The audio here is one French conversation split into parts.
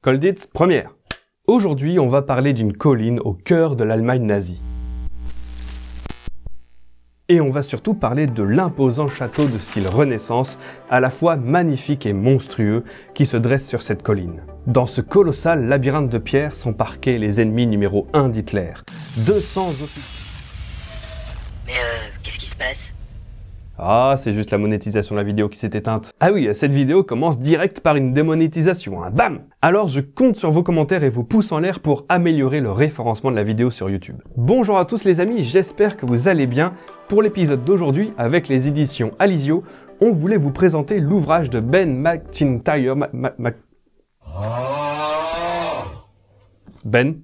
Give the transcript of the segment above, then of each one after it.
Colditz, première. Aujourd'hui, on va parler d'une colline au cœur de l'Allemagne nazie. Et on va surtout parler de l'imposant château de style Renaissance, à la fois magnifique et monstrueux, qui se dresse sur cette colline. Dans ce colossal labyrinthe de pierre sont parqués les ennemis numéro 1 d'Hitler. 200 officiers. Mais qu'est-ce qui se passe ? Ah, c'est juste la monétisation de la vidéo qui s'est éteinte. Ah oui, cette vidéo commence direct par une démonétisation, hein, bam! Alors je compte sur vos commentaires et vos pouces en l'air pour améliorer le référencement de la vidéo sur YouTube. Bonjour à tous les amis, j'espère que vous allez bien. Pour l'épisode d'aujourd'hui, avec les éditions Alizio, on voulait vous présenter l'ouvrage de Ben McIntyre,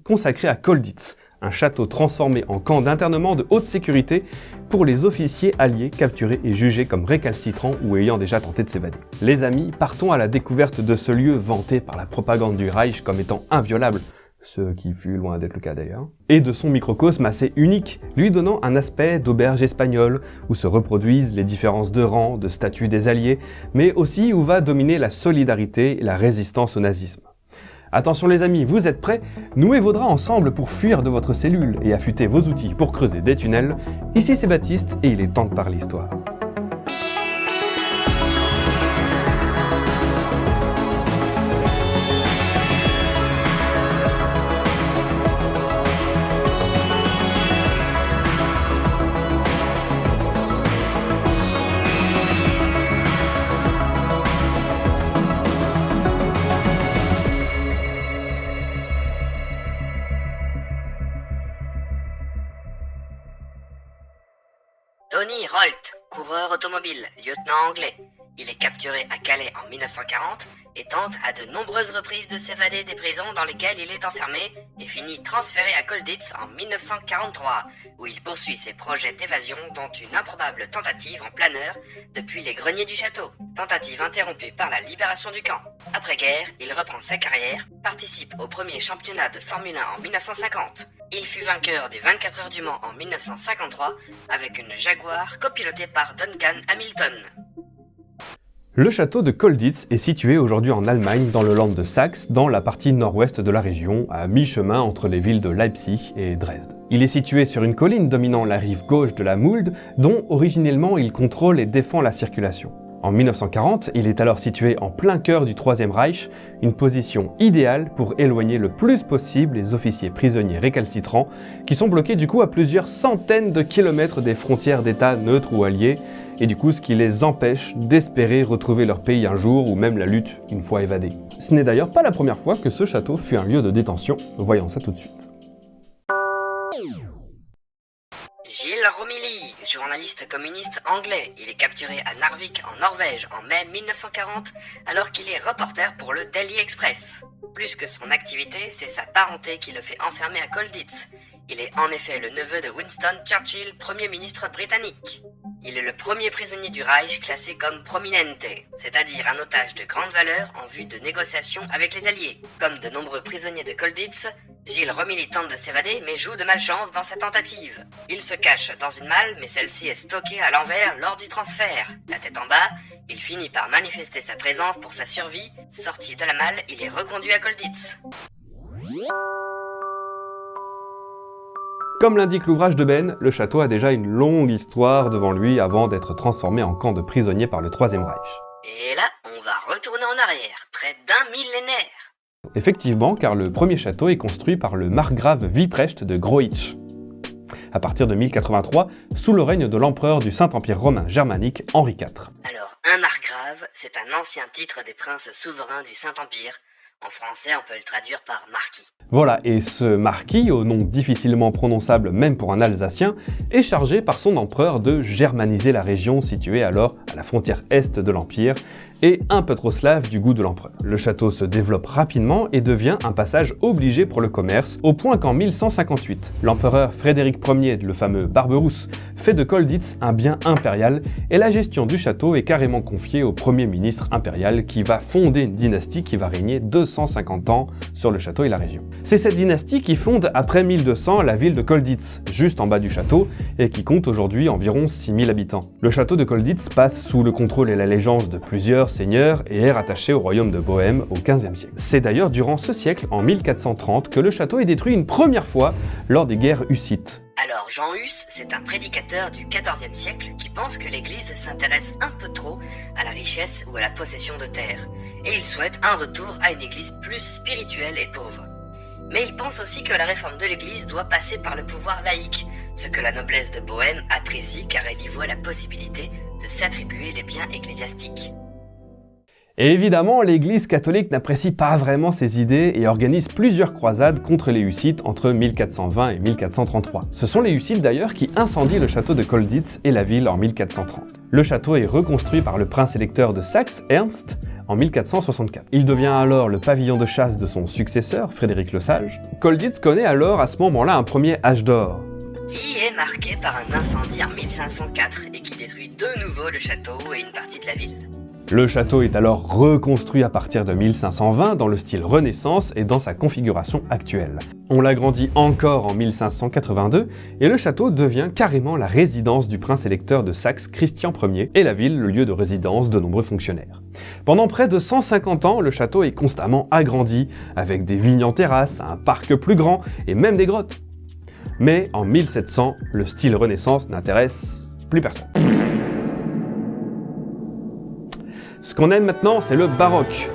consacré à Colditz, un château transformé en camp d'internement de haute sécurité pour les officiers alliés capturés et jugés comme récalcitrants ou ayant déjà tenté de s'évader. Les amis, partons à la découverte de ce lieu vanté par la propagande du Reich comme étant inviolable, ce qui fut loin d'être le cas d'ailleurs, et de son microcosme assez unique, lui donnant un aspect d'auberge espagnole, où se reproduisent les différences de rang, de statut des alliés, mais aussi où va dominer la solidarité et la résistance au nazisme. Attention les amis, vous êtes prêts? Nouez vos draps ensemble pour fuir de votre cellule et affûtez vos outils pour creuser des tunnels. Ici c'est Baptiste et il est temps de parler histoire. Tony Rolt, coureur automobile, lieutenant anglais. Il est capturé à Calais en 1940 et tente à de nombreuses reprises de s'évader des prisons dans lesquelles il est enfermé et finit transféré à Colditz en 1943, où il poursuit ses projets d'évasion dont une improbable tentative en planeur depuis les greniers du château. Tentative interrompue par la libération du camp. Après-guerre, il reprend sa carrière, participe au premier championnat de Formule 1 en 1950. Il fut vainqueur des 24 heures du Mans en 1953 avec une Jaguar copilotée par Duncan Hamilton. Le château de Colditz est situé aujourd'hui en Allemagne, dans le land de Saxe, dans la partie nord-ouest de la région, à mi-chemin entre les villes de Leipzig et Dresde. Il est situé sur une colline dominant la rive gauche de la Mulde, dont originellement il contrôle et défend la circulation. En 1940, il est alors situé en plein cœur du Troisième Reich, une position idéale pour éloigner le plus possible les officiers prisonniers récalcitrants, qui sont bloqués du coup à plusieurs centaines de kilomètres des frontières d'États neutres ou alliés, et du coup ce qui les empêche d'espérer retrouver leur pays un jour ou même la lutte une fois évadés. Ce n'est d'ailleurs pas la première fois que ce château fut un lieu de détention, voyons ça tout de suite. Gilles Romilly, journaliste communiste anglais, il est capturé à Narvik en Norvège en mai 1940 alors qu'il est reporter pour le Daily Express. Plus que son activité, c'est sa parenté qui le fait enfermer à Colditz. Il est en effet le neveu de Winston Churchill, Premier ministre britannique. Il est le premier prisonnier du Reich classé comme prominente, c'est-à-dire un otage de grande valeur en vue de négociations avec les Alliés. Comme de nombreux prisonniers de Colditz, Gilles Romilly tente de s'évader mais joue de malchance dans sa tentative. Il se cache dans une malle mais celle-ci est stockée à l'envers lors du transfert. La tête en bas, il finit par manifester sa présence pour sa survie. Sorti de la malle, il est reconduit à Colditz. Comme l'indique l'ouvrage de Ben, le château a déjà une longue histoire devant lui avant d'être transformé en camp de prisonniers par le Troisième Reich. Et là, on va retourner en arrière, près d'un millénaire. Effectivement, car le premier château est construit par le margrave Wipprecht de Groitsch, à partir de 1083, sous le règne de l'empereur du Saint-Empire romain germanique Henri IV. Alors, un margrave, c'est un ancien titre des princes souverains du Saint-Empire. En français, on peut le traduire par marquis. Voilà, et ce marquis, au nom difficilement prononçable même pour un Alsacien, est chargé par son empereur de germaniser la région située alors à la frontière est de l'Empire, et un peu trop slave du goût de l'empereur. Le château se développe rapidement et devient un passage obligé pour le commerce, au point qu'en 1158, l'empereur Frédéric Ier, le fameux Barberousse, fait de Colditz un bien impérial, et la gestion du château est carrément confiée au premier ministre impérial qui va fonder une dynastie qui va régner 250 ans sur le château et la région. C'est cette dynastie qui fonde après 1200 la ville de Colditz, juste en bas du château, et qui compte aujourd'hui environ 6000 habitants. Le château de Colditz passe sous le contrôle et l'allégeance de plusieurs plusieurs seigneurs et est rattaché au royaume de Bohême au XVe siècle. C'est d'ailleurs durant ce siècle, en 1430, que le château est détruit une première fois lors des guerres hussites. Alors Jean Hus, c'est un prédicateur du XIVe siècle qui pense que l'Église s'intéresse un peu trop à la richesse ou à la possession de terres, et il souhaite un retour à une Église plus spirituelle et pauvre. Mais il pense aussi que la réforme de l'Église doit passer par le pouvoir laïque, ce que la noblesse de Bohême apprécie car elle y voit la possibilité de s'attribuer les biens ecclésiastiques. Et évidemment, l'Église catholique n'apprécie pas vraiment ces idées et organise plusieurs croisades contre les Hussites entre 1420 et 1433. Ce sont les Hussites d'ailleurs qui incendient le château de Colditz et la ville en 1430. Le château est reconstruit par le prince électeur de Saxe, Ernst, en 1464. Il devient alors le pavillon de chasse de son successeur, Frédéric le Sage. Colditz connaît alors à ce moment-là un premier âge d'or, qui est marqué par un incendie en 1504 et qui détruit de nouveau le château et une partie de la ville. Le château est alors reconstruit à partir de 1520 dans le style Renaissance et dans sa configuration actuelle. On l'agrandit encore en 1582 et le château devient carrément la résidence du prince électeur de Saxe Christian Ier et la ville le lieu de résidence de nombreux fonctionnaires. Pendant près de 150 ans, le château est constamment agrandi avec des vignes en terrasse, un parc plus grand et même des grottes. Mais en 1700, le style Renaissance n'intéresse plus personne. Ce qu'on aime maintenant, c'est le baroque.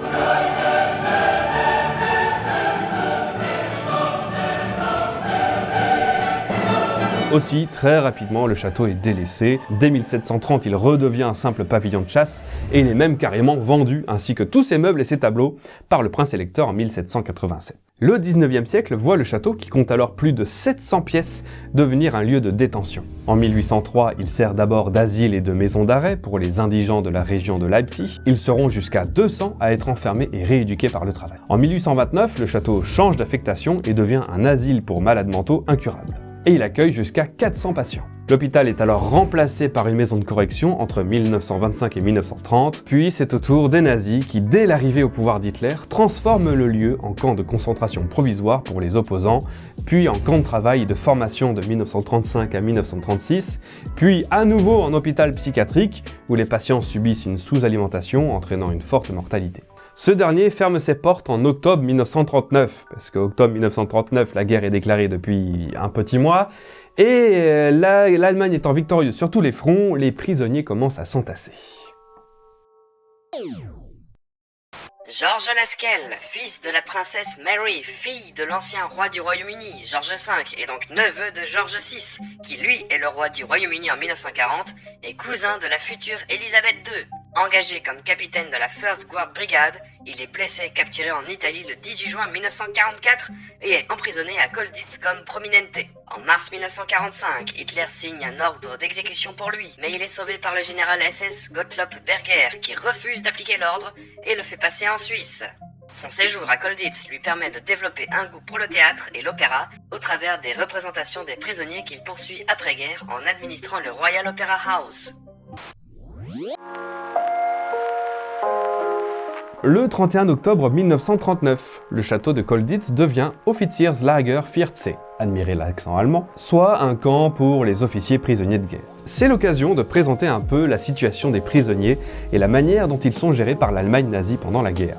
Aussi, très rapidement, le château est délaissé. Dès 1730, il redevient un simple pavillon de chasse et il est même carrément vendu, ainsi que tous ses meubles et ses tableaux, par le prince électeur en 1787. Le 19e siècle voit le château, qui compte alors plus de 700 pièces, devenir un lieu de détention. En 1803, il sert d'abord d'asile et de maison d'arrêt pour les indigents de la région de Leipzig. Ils seront jusqu'à 200 à être enfermés et rééduqués par le travail. En 1829, le château change d'affectation et devient un asile pour malades mentaux incurables. Et il accueille jusqu'à 400 patients. L'hôpital est alors remplacé par une maison de correction entre 1925 et 1930, puis c'est au tour des nazis qui, dès l'arrivée au pouvoir d'Hitler, transforment le lieu en camp de concentration provisoire pour les opposants, puis en camp de travail et de formation de 1935 à 1936, puis à nouveau en hôpital psychiatrique où les patients subissent une sous-alimentation entraînant une forte mortalité. Ce dernier ferme ses portes en octobre 1939, parce qu'octobre 1939, la guerre est déclarée depuis un petit mois, et l'Allemagne étant victorieuse sur tous les fronts, les prisonniers commencent à s'entasser. George Lascelles, fils de la princesse Mary, fille de l'ancien roi du Royaume-Uni, George V, et donc neveu de George VI, qui lui est le roi du Royaume-Uni en 1940, et cousin de la future Élisabeth II. Engagé comme capitaine de la First Guard Brigade, il est blessé et capturé en Italie le 18 juin 1944 et est emprisonné à Colditz comme prominente. En mars 1945, Hitler signe un ordre d'exécution pour lui, mais il est sauvé par le général SS Gottlob Berger qui refuse d'appliquer l'ordre et le fait passer en Suisse. Son séjour à Colditz lui permet de développer un goût pour le théâtre et l'opéra au travers des représentations des prisonniers qu'il poursuit après-guerre en administrant le Royal Opera House. Le 31 octobre 1939, le château de Colditz devient Offizierslager Vierzig, admirez l'accent allemand, soit un camp pour les officiers prisonniers de guerre. C'est l'occasion de présenter un peu la situation des prisonniers et la manière dont ils sont gérés par l'Allemagne nazie pendant la guerre.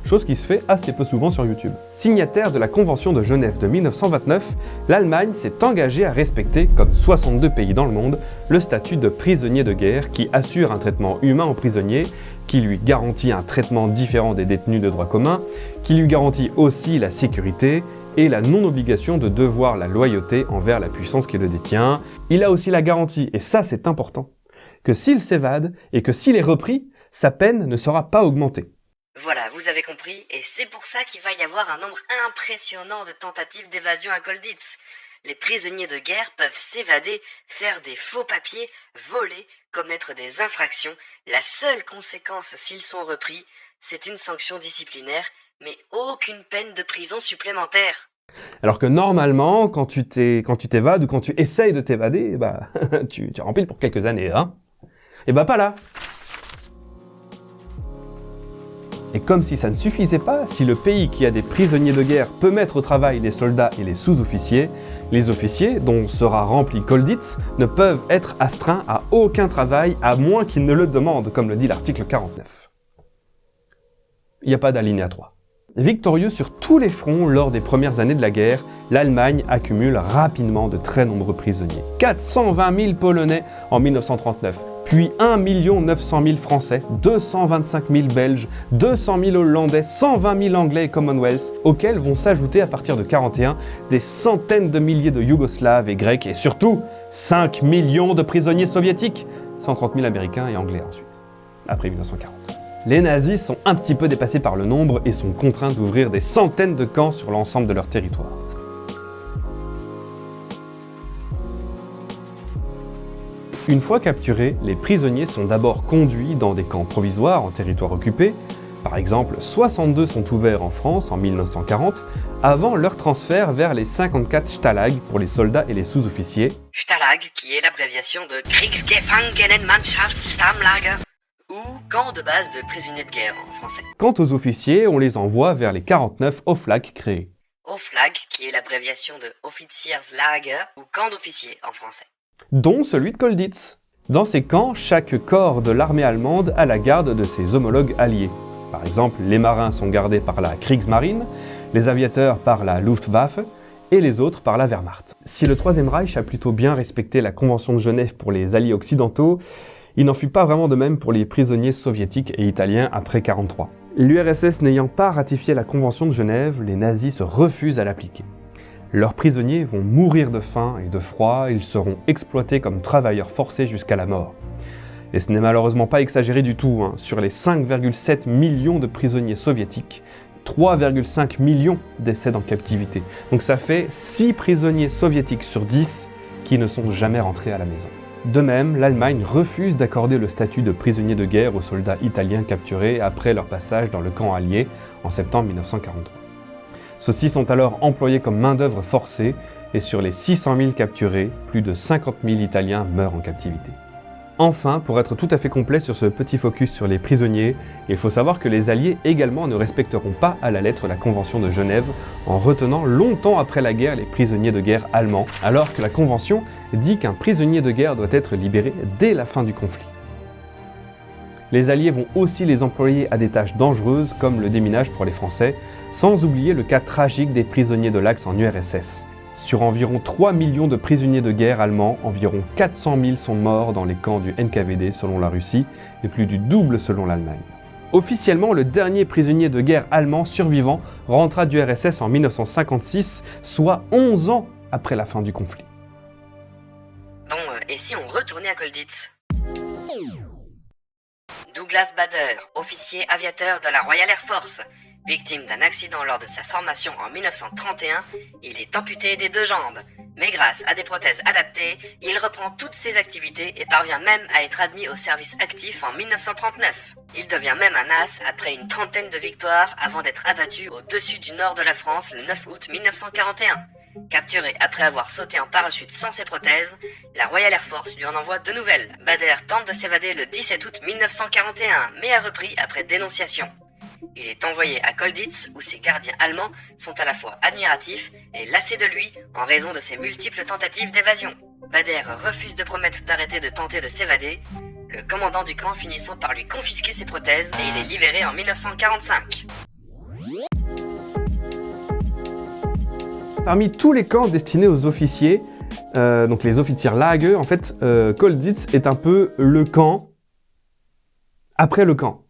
Chose qui se fait assez peu souvent sur YouTube. Signataire de la Convention de Genève de 1929, l'Allemagne s'est engagée à respecter, comme 62 pays dans le monde, le statut de prisonnier de guerre qui assure un traitement humain aux prisonniers, qui lui garantit un traitement différent des détenus de droit commun, qui lui garantit aussi la sécurité et la non-obligation de devoir la loyauté envers la puissance qui le détient. Il a aussi la garantie, et ça c'est important, que s'il s'évade et que s'il est repris, sa peine ne sera pas augmentée. Voilà, vous avez compris, et c'est pour ça qu'il va y avoir un nombre impressionnant de tentatives d'évasion à Colditz. Les prisonniers de guerre peuvent s'évader, faire des faux papiers, voler, commettre des infractions. La seule conséquence s'ils sont repris, c'est une sanction disciplinaire, mais aucune peine de prison supplémentaire. Alors que normalement, quand tu t'évades ou quand tu essayes de t'évader, tu remplis pour quelques années, hein. Et pas là. Et comme si ça ne suffisait pas, si le pays qui a des prisonniers de guerre peut mettre au travail les soldats et les sous-officiers, les officiers, dont sera rempli Colditz, ne peuvent être astreints à aucun travail à moins qu'ils ne le demandent, comme le dit l'article 49. il n'y a pas d'alinéa 3. Victorieux sur tous les fronts lors des premières années de la guerre, l'Allemagne accumule rapidement de très nombreux prisonniers. 420 000 Polonais en 1939, puis 1 900 000 Français, 225 000 Belges, 200 000 Hollandais, 120 000 Anglais et Commonwealth, auxquels vont s'ajouter à partir de 1941 des centaines de milliers de Yougoslaves et Grecs et surtout 5 millions de prisonniers soviétiques, 130 000 Américains et Anglais ensuite, après 1940. Les nazis sont un petit peu dépassés par le nombre et sont contraints d'ouvrir des centaines de camps sur l'ensemble de leur territoire. Une fois capturés, les prisonniers sont d'abord conduits dans des camps provisoires en territoire occupé. Par exemple, 62 sont ouverts en France en 1940, avant leur transfert vers les 54 Stalag pour les soldats et les sous-officiers. Stalag, qui est l'abréviation de Kriegsgefangenenmannschaftsstammlager, ou camp de base de prisonniers de guerre en français. Quant aux officiers, on les envoie vers les 49 Oflag créés. Oflag, qui est l'abréviation de Offizierslager, ou camp d'officiers en français. Dont celui de Colditz. Dans ces camps, chaque corps de l'armée allemande a la garde de ses homologues alliés. Par exemple, les marins sont gardés par la Kriegsmarine, les aviateurs par la Luftwaffe et les autres par la Wehrmacht. Si le Troisième Reich a plutôt bien respecté la Convention de Genève pour les alliés occidentaux, il n'en fut pas vraiment de même pour les prisonniers soviétiques et italiens après 1943. L'URSS n'ayant pas ratifié la Convention de Genève, les nazis se refusent à l'appliquer. Leurs prisonniers vont mourir de faim et de froid, ils seront exploités comme travailleurs forcés jusqu'à la mort. Et ce n'est malheureusement pas exagéré du tout, Sur les 5,7 millions de prisonniers soviétiques, 3,5 millions décèdent en captivité. Donc ça fait 6 prisonniers soviétiques sur 10 qui ne sont jamais rentrés à la maison. De même, l'Allemagne refuse d'accorder le statut de prisonnier de guerre aux soldats italiens capturés après leur passage dans le camp allié en septembre 1943. Ceux-ci sont alors employés comme main-d'œuvre forcée et sur les 600 000 capturés, plus de 50 000 Italiens meurent en captivité. Enfin, pour être tout à fait complet sur ce petit focus sur les prisonniers, il faut savoir que les Alliés également ne respecteront pas à la lettre la Convention de Genève en retenant longtemps après la guerre les prisonniers de guerre allemands, alors que la Convention dit qu'un prisonnier de guerre doit être libéré dès la fin du conflit. Les Alliés vont aussi les employer à des tâches dangereuses comme le déminage pour les Français, sans oublier le cas tragique des prisonniers de l'Axe en URSS. Sur environ 3 millions de prisonniers de guerre allemands, environ 400 000 sont morts dans les camps du NKVD selon la Russie et plus du double selon l'Allemagne. Officiellement, le dernier prisonnier de guerre allemand survivant rentra du RSS en 1956, soit 11 ans après la fin du conflit. Bon, et si on retournait à Colditz ? Douglas Bader, officier aviateur de la Royal Air Force, victime d'un accident lors de sa formation en 1931, il est amputé des 2 jambes. Mais grâce à des prothèses adaptées, il reprend toutes ses activités et parvient même à être admis au service actif en 1939. Il devient même un as après une trentaine de victoires avant d'être abattu au-dessus du nord de la France le 9 août 1941. Capturé après avoir sauté en parachute sans ses prothèses, la Royal Air Force lui en envoie de nouvelles. Bader tente de s'évader le 17 août 1941, mais a repris après dénonciation. Il est envoyé à Colditz où ses gardiens allemands sont à la fois admiratifs et lassés de lui en raison de ses multiples tentatives d'évasion. Bader refuse de promettre d'arrêter de tenter de s'évader, le commandant du camp finissant par lui confisquer ses prothèses et il est libéré en 1945. Parmi tous les camps destinés aux officiers, donc les Offizierlager, en fait, Colditz est un peu le camp après le camp.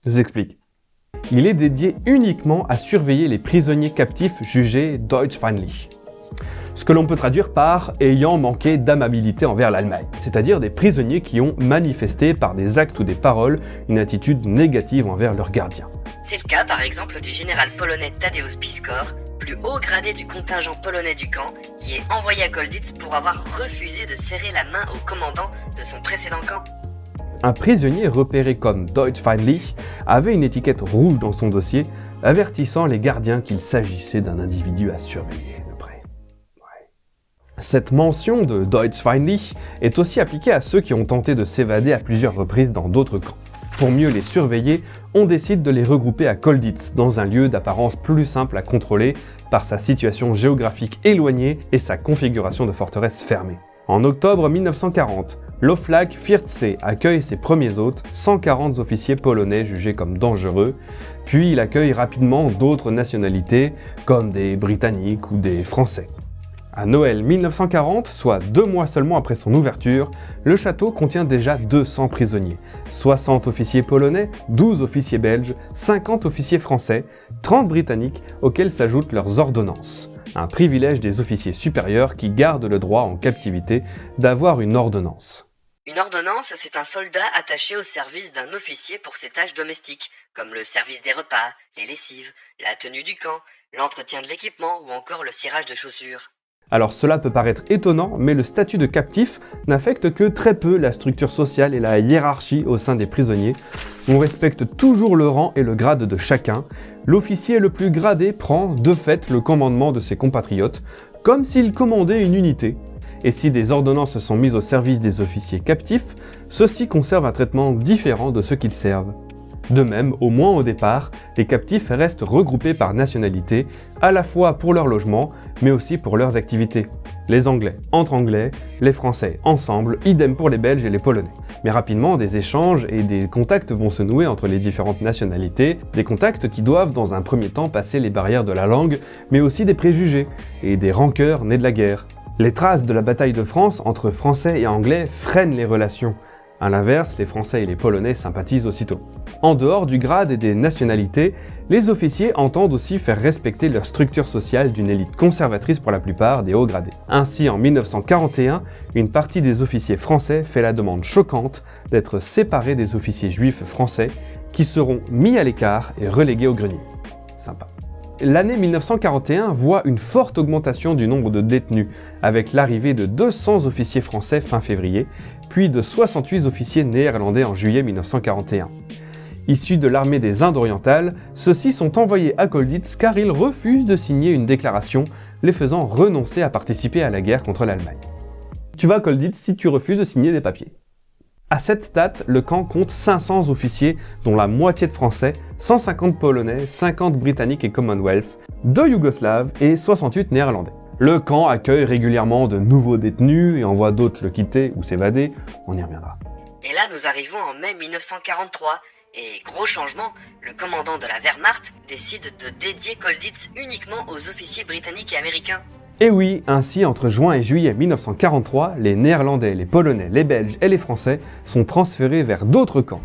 Je vous explique. Il est dédié uniquement à surveiller les prisonniers captifs jugés deutschfeindlich. Ce que l'on peut traduire par « ayant manqué d'amabilité envers l'Allemagne », c'est-à-dire des prisonniers qui ont manifesté par des actes ou des paroles une attitude négative envers leurs gardiens. C'est le cas par exemple du général polonais Tadeusz Piskor, plus haut gradé du contingent polonais du camp, qui est envoyé à Colditz pour avoir refusé de serrer la main au commandant de son précédent camp. Un prisonnier repéré comme deutschfeindlich avait une étiquette rouge dans son dossier, avertissant les gardiens qu'il s'agissait d'un individu à surveiller de près. Cette mention de deutschfeindlich est aussi appliquée à ceux qui ont tenté de s'évader à plusieurs reprises dans d'autres camps. Pour mieux les surveiller, on décide de les regrouper à Colditz, dans un lieu d'apparence plus simple à contrôler par sa situation géographique éloignée et sa configuration de forteresse fermée. En octobre 1940, L'Oflag Firtce accueille ses premiers hôtes, 140 officiers polonais jugés comme dangereux, puis il accueille rapidement d'autres nationalités, comme des Britanniques ou des Français. À Noël 1940, soit 2 mois seulement après son ouverture, le château contient déjà 200 prisonniers, 60 officiers polonais, 12 officiers belges, 50 officiers français, 30 britanniques auxquels s'ajoutent leurs ordonnances. Un privilège des officiers supérieurs qui gardent le droit en captivité d'avoir une ordonnance. Une ordonnance, c'est un soldat attaché au service d'un officier pour ses tâches domestiques, comme le service des repas, les lessives, la tenue du camp, l'entretien de l'équipement ou encore le cirage de chaussures. Alors cela peut paraître étonnant, mais le statut de captif n'affecte que très peu la structure sociale et la hiérarchie au sein des prisonniers. On respecte toujours le rang et le grade de chacun. L'officier le plus gradé prend, de fait, le commandement de ses compatriotes, comme s'il commandait une unité. Et si des ordonnances sont mises au service des officiers captifs, ceux-ci conservent un traitement différent de ceux qu'ils servent. De même, au moins au départ, les captifs restent regroupés par nationalité, à la fois pour leur logement, mais aussi pour leurs activités. Les Anglais entre Anglais, les Français ensemble, idem pour les Belges et les Polonais. Mais rapidement, des échanges et des contacts vont se nouer entre les différentes nationalités, des contacts qui doivent dans un premier temps passer les barrières de la langue, mais aussi des préjugés et des rancœurs nées de la guerre. Les traces de la bataille de France entre Français et Anglais freinent les relations. À l'inverse, les Français et les Polonais sympathisent aussitôt. En dehors du grade et des nationalités, les officiers entendent aussi faire respecter leur structure sociale d'une élite conservatrice pour la plupart des hauts gradés. Ainsi, en 1941, une partie des officiers français fait la demande choquante d'être séparés des officiers juifs français qui seront mis à l'écart et relégués au grenier. Sympa. L'année 1941 voit une forte augmentation du nombre de détenus, avec l'arrivée de 200 officiers français fin février, puis de 68 officiers néerlandais en juillet 1941. Issus de l'armée des Indes orientales, ceux-ci sont envoyés à Colditz car ils refusent de signer une déclaration les faisant renoncer à participer à la guerre contre l'Allemagne. Tu vas à Colditz si tu refuses de signer des papiers. À cette date, le camp compte 500 officiers, dont la moitié de Français, 150 Polonais, 50 Britanniques et Commonwealth, 2 Yougoslaves et 68 Néerlandais. Le camp accueille régulièrement de nouveaux détenus et envoie d'autres le quitter ou s'évader, on y reviendra. Et là, nous arrivons en mai 1943, et gros changement, le commandant de la Wehrmacht décide de dédier Colditz uniquement aux officiers britanniques et américains. Et oui, ainsi entre juin et juillet 1943, les Néerlandais, les Polonais, les Belges et les Français sont transférés vers d'autres camps.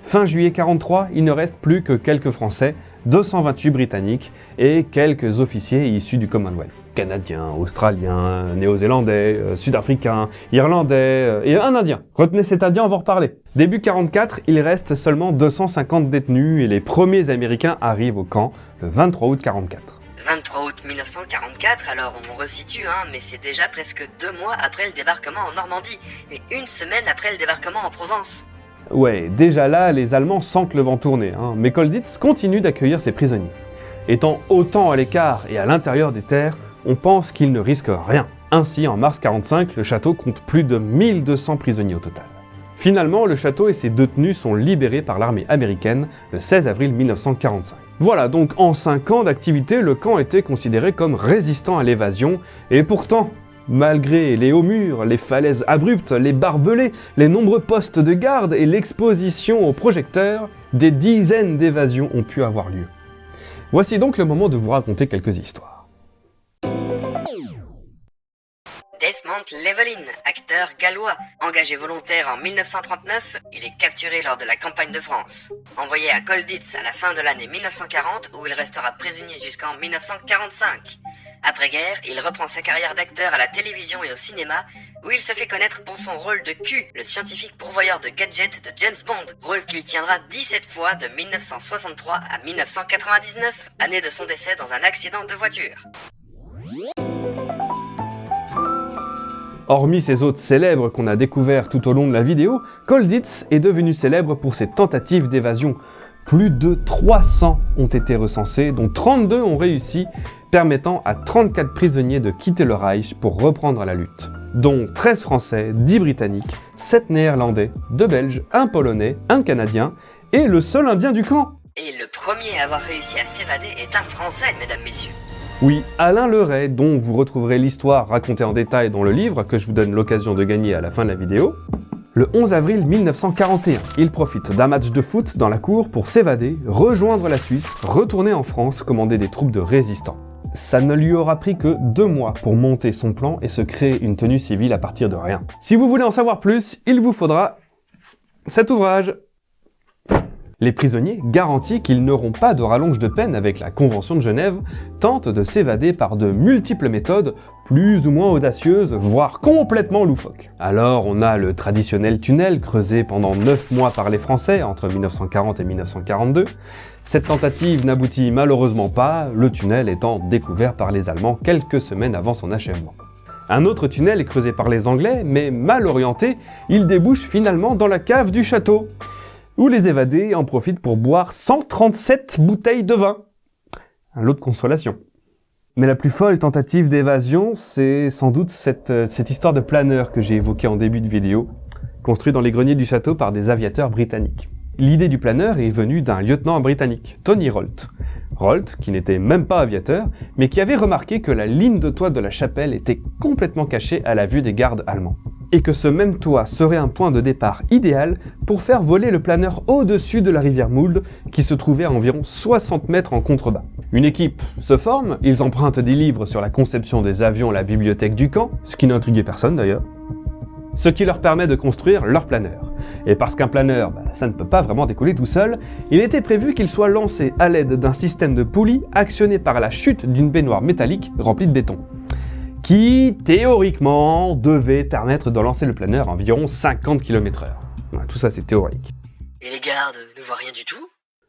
Fin juillet 1943, il ne reste plus que quelques Français, 228 Britanniques et quelques officiers issus du Commonwealth. Canadiens, Australiens, Néo-Zélandais, Sud-Africains, Irlandais et un Indien. Retenez cet Indien, on va en reparler. Début 1944, il reste seulement 250 détenus et les premiers Américains arrivent au camp le 23 août 1944. 23 août 1944, alors on resitue, mais c'est déjà presque 2 mois après le débarquement en Normandie, et 1 semaine après le débarquement en Provence. Ouais, déjà là, les Allemands sentent le vent tourner, mais Colditz continue d'accueillir ses prisonniers. Étant autant à l'écart et à l'intérieur des terres, on pense qu'ils ne risquent rien. Ainsi, en mars 1945, le château compte plus de 1200 prisonniers au total. Finalement, le château et ses détenus sont libérés par l'armée américaine le 16 avril 1945. Voilà, donc en 5 ans d'activité, le camp était considéré comme résistant à l'évasion, et pourtant, malgré les hauts murs, les falaises abruptes, les barbelés, les nombreux postes de garde et l'exposition aux projecteurs, des dizaines d'évasions ont pu avoir lieu. Voici donc le moment de vous raconter quelques histoires. Desmond Llewellyn, acteur gallois, engagé volontaire en 1939, il est capturé lors de la campagne de France. Envoyé à Colditz à la fin de l'année 1940, où il restera prisonnier jusqu'en 1945. Après-guerre, il reprend sa carrière d'acteur à la télévision et au cinéma, où il se fait connaître pour son rôle de Q, le scientifique pourvoyeur de gadgets de James Bond, rôle qu'il tiendra 17 fois de 1963 à 1999, année de son décès dans un accident de voiture. Hormis ces hôtes célèbres qu'on a découverts tout au long de la vidéo, Colditz est devenu célèbre pour ses tentatives d'évasion. Plus de 300 ont été recensés, dont 32 ont réussi, permettant à 34 prisonniers de quitter le Reich pour reprendre la lutte. Dont 13 Français, 10 Britanniques, 7 Néerlandais, 2 Belges, 1 Polonais, 1 Canadien et le seul Indien du camp. Et le premier à avoir réussi à s'évader est un Français, mesdames, messieurs. Oui, Alain Leray, dont vous retrouverez l'histoire racontée en détail dans le livre, que je vous donne l'occasion de gagner à la fin de la vidéo. Le 11 avril 1941, il profite d'un match de foot dans la cour pour s'évader, rejoindre la Suisse, retourner en France, commander des troupes de résistants. Ça ne lui aura pris que 2 mois pour monter son plan et se créer une tenue civile à partir de rien. Si vous voulez en savoir plus, il vous faudra cet ouvrage. Les prisonniers, garantis qu'ils n'auront pas de rallonge de peine avec la Convention de Genève, tentent de s'évader par de multiples méthodes, plus ou moins audacieuses, voire complètement loufoques. Alors on a le traditionnel tunnel creusé pendant 9 mois par les Français entre 1940 et 1942. Cette tentative n'aboutit malheureusement pas, le tunnel étant découvert par les Allemands quelques semaines avant son achèvement. Un autre tunnel est creusé par les Anglais, mais mal orienté, il débouche finalement dans la cave du château, où les évadés en profitent pour boire 137 bouteilles de vin. Un lot de consolation. Mais la plus folle tentative d'évasion, c'est sans doute cette histoire de planeur que j'ai évoquée en début de vidéo, construit dans les greniers du château par des aviateurs britanniques. L'idée du planeur est venue d'un lieutenant britannique, Tony Rolt. Rolt, qui n'était même pas aviateur, mais qui avait remarqué que la ligne de toit de la chapelle était complètement cachée à la vue des gardes allemands. Et que ce même toit serait un point de départ idéal pour faire voler le planeur au-dessus de la rivière Mould, qui se trouvait à environ 60 mètres en contrebas. Une équipe se forme, ils empruntent des livres sur la conception des avions à la bibliothèque du camp, ce qui n'intriguait personne d'ailleurs, ce qui leur permet de construire leur planeur. Et parce qu'un planeur, ça ne peut pas vraiment décoller tout seul, il était prévu qu'il soit lancé à l'aide d'un système de poulies actionné par la chute d'une baignoire métallique remplie de béton, qui, théoriquement, devait permettre de lancer le planeur à environ 50 km/h. Tout ça, c'est théorique. Et les gardes ne voient rien du tout?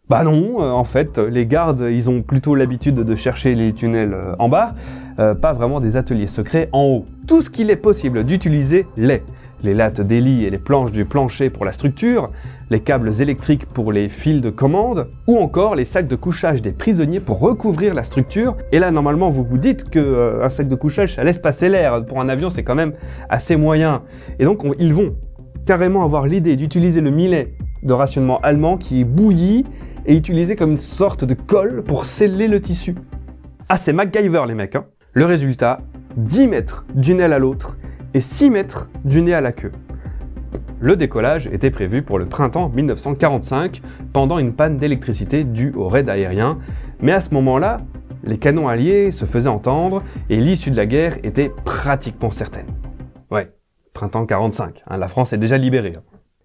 Bah non, en fait, les gardes, ils ont plutôt l'habitude de chercher les tunnels en bas, pas vraiment des ateliers secrets en haut. Tout ce qu'il est possible d'utiliser l'est. Les lattes des lits et les planches du plancher pour la structure, les câbles électriques pour les fils de commande, ou encore les sacs de couchage des prisonniers pour recouvrir la structure. Et là, normalement, vous vous dites qu'un sac de couchage, ça laisse passer l'air. Pour un avion, c'est quand même assez moyen. Et donc, ils vont carrément avoir l'idée d'utiliser le millet de rationnement allemand qui est bouilli et utilisé comme une sorte de colle pour sceller le tissu. Ah, c'est MacGyver, les mecs, hein. Le résultat, 10 mètres d'une aile à l'autre et 6 mètres du nez à la queue. Le décollage était prévu pour le printemps 1945, pendant une panne d'électricité due au raid aérien, mais à ce moment-là, les canons alliés se faisaient entendre et l'issue de la guerre était pratiquement certaine. Ouais, printemps 45, la France est déjà libérée.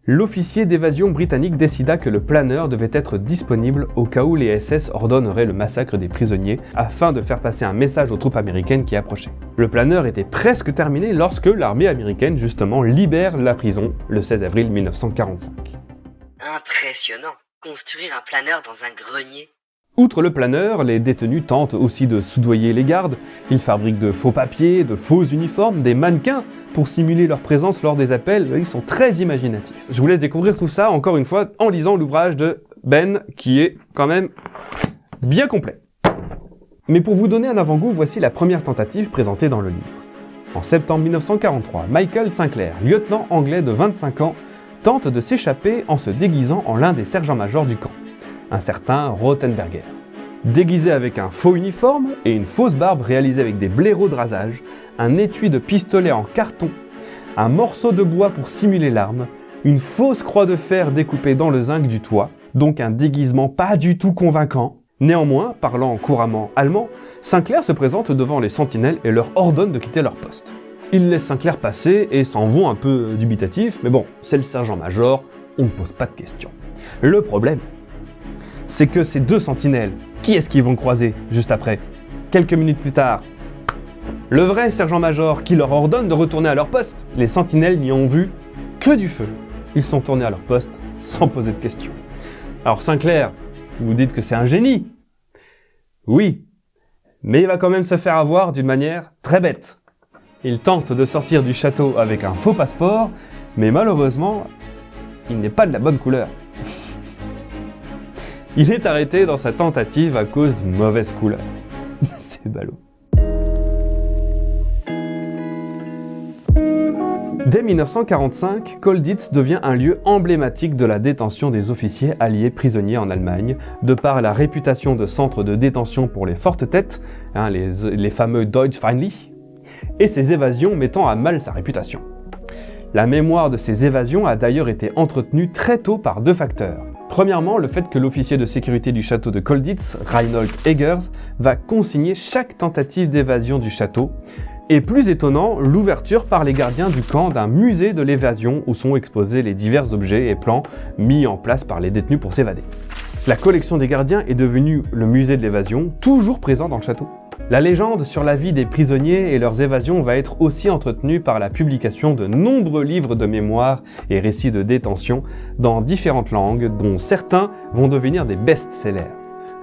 L'officier d'évasion britannique décida que le planeur devait être disponible au cas où les SS ordonneraient le massacre des prisonniers afin de faire passer un message aux troupes américaines qui approchaient. Le planeur était presque terminé lorsque l'armée américaine justement libère la prison le 16 avril 1945. Impressionnant. Construire un planeur dans un grenier. Outre le planeur, les détenus tentent aussi de soudoyer les gardes. Ils fabriquent de faux papiers, de faux uniformes, des mannequins pour simuler leur présence lors des appels. Ils sont très imaginatifs. Je vous laisse découvrir tout ça, encore une fois, en lisant l'ouvrage de Ben, qui est quand même bien complet. Mais pour vous donner un avant-goût, voici la première tentative présentée dans le livre. En septembre 1943, Michael Sinclair, lieutenant anglais de 25 ans, tente de s'échapper en se déguisant en l'un des sergents-majors du camp, un certain Rothenberger. Déguisé avec un faux uniforme et une fausse barbe réalisée avec des blaireaux de rasage, un étui de pistolet en carton, un morceau de bois pour simuler l'arme, une fausse croix de fer découpée dans le zinc du toit, donc un déguisement pas du tout convaincant. Néanmoins, parlant couramment allemand, Sinclair se présente devant les sentinelles et leur ordonne de quitter leur poste. Ils laissent Sinclair passer et s'en vont un peu dubitatifs, mais bon, c'est le sergent-major, on ne pose pas de questions. Le problème, c'est que ces deux sentinelles, qui est-ce qu'ils vont croiser juste après? Quelques minutes plus tard, le vrai sergent-major qui leur ordonne de retourner à leur poste. Les sentinelles n'y ont vu que du feu. Ils sont tournés à leur poste sans poser de questions. Alors Sinclair, vous dites que c'est un génie. Oui, mais il va quand même se faire avoir d'une manière très bête. Il tente de sortir du château avec un faux passeport, mais malheureusement, il n'est pas de la bonne couleur. Il est arrêté dans sa tentative à cause d'une mauvaise couleur. C'est ballot. Dès 1945, Colditz devient un lieu emblématique de la détention des officiers alliés prisonniers en Allemagne, de par la réputation de centre de détention pour les fortes têtes, les fameux Deutschfeindlich, et ses évasions mettant à mal sa réputation. La mémoire de ces évasions a d'ailleurs été entretenue très tôt par 2 facteurs. Premièrement, le fait que l'officier de sécurité du château de Colditz, Reinhold Eggers, va consigner chaque tentative d'évasion du château. Et plus étonnant, l'ouverture par les gardiens du camp d'un musée de l'évasion où sont exposés les divers objets et plans mis en place par les détenus pour s'évader. La collection des gardiens est devenue le musée de l'évasion, toujours présent dans le château. La légende sur la vie des prisonniers et leurs évasions va être aussi entretenue par la publication de nombreux livres de mémoire et récits de détention dans différentes langues, dont certains vont devenir des best-sellers.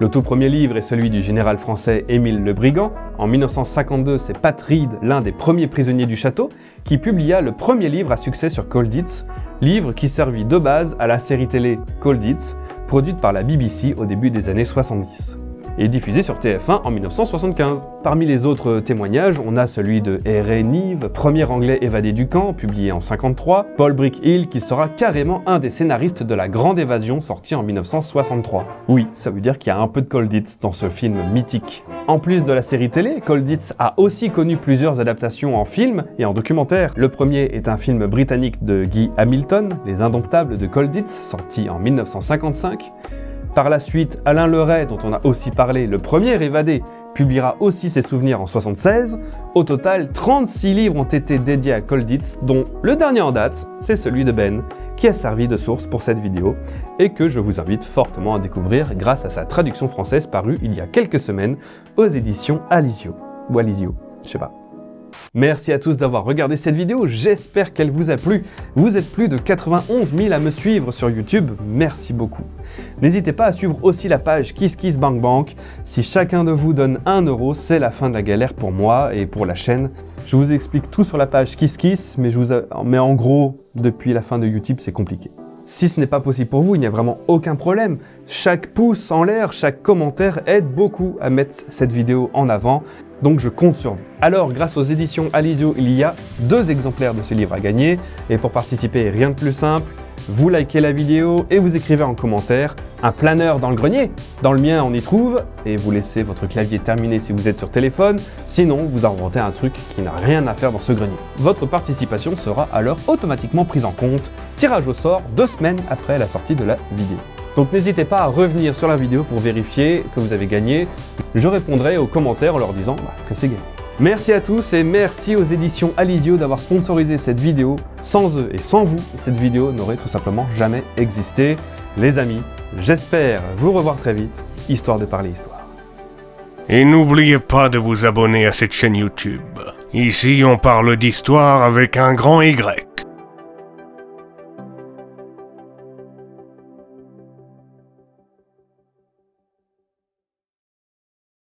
Le tout premier livre est celui du général français Émile Le Brigand. En 1952, c'est Pat Reed, l'un des premiers prisonniers du château, qui publia le premier livre à succès sur Colditz, livre qui servit de base à la série télé Colditz, produite par la BBC au début des années 70. Et diffusé sur TF1 en 1975. Parmi les autres témoignages, on a celui de R.A. Neave, premier anglais évadé du camp, publié en 1953, Paul Brickhill, qui sera carrément un des scénaristes de La Grande Évasion, sorti en 1963. Oui, ça veut dire qu'il y a un peu de Colditz dans ce film mythique. En plus de la série télé, Colditz a aussi connu plusieurs adaptations en film et en documentaire. Le premier est un film britannique de Guy Hamilton, Les Indomptables de Colditz, sorti en 1955. Par la suite, Alain Leray, dont on a aussi parlé, le premier évadé, publiera aussi ses souvenirs en 1976. Au total, 36 livres ont été dédiés à Colditz, dont le dernier en date, c'est celui de Ben, qui a servi de source pour cette vidéo, et que je vous invite fortement à découvrir grâce à sa traduction française parue il y a quelques semaines aux éditions Alizio. Ou Alizio, je sais pas. Merci à tous d'avoir regardé cette vidéo, j'espère qu'elle vous a plu. Vous êtes plus de 91 000 à me suivre sur YouTube, merci beaucoup. N'hésitez pas à suivre aussi la page KissKissBankBank. Si chacun de vous donne 1 €, c'est la fin de la galère pour moi et pour la chaîne. Je vous explique tout sur la page KissKiss, mais en gros, depuis la fin de YouTube, c'est compliqué. Si ce n'est pas possible pour vous, il n'y a vraiment aucun problème. Chaque pouce en l'air, chaque commentaire aide beaucoup à mettre cette vidéo en avant, donc je compte sur vous. Alors, grâce aux éditions Alizio, il y a 2 exemplaires de ce livre à gagner, et pour participer, rien de plus simple, vous likez la vidéo et vous écrivez en commentaire un planeur dans le grenier. Dans le mien, on y trouve, et vous laissez votre clavier terminé si vous êtes sur téléphone, sinon vous inventez un truc qui n'a rien à faire dans ce grenier. Votre participation sera alors automatiquement prise en compte, tirage au sort 2 semaines après la sortie de la vidéo. Donc n'hésitez pas à revenir sur la vidéo pour vérifier que vous avez gagné. Je répondrai aux commentaires en leur disant que c'est gagné. Merci à tous et merci aux éditions Alizio d'avoir sponsorisé cette vidéo. Sans eux et sans vous, cette vidéo n'aurait tout simplement jamais existé. Les amis, j'espère vous revoir très vite, histoire de parler histoire. Et n'oubliez pas de vous abonner à cette chaîne YouTube. Ici, on parle d'histoire avec un grand Y.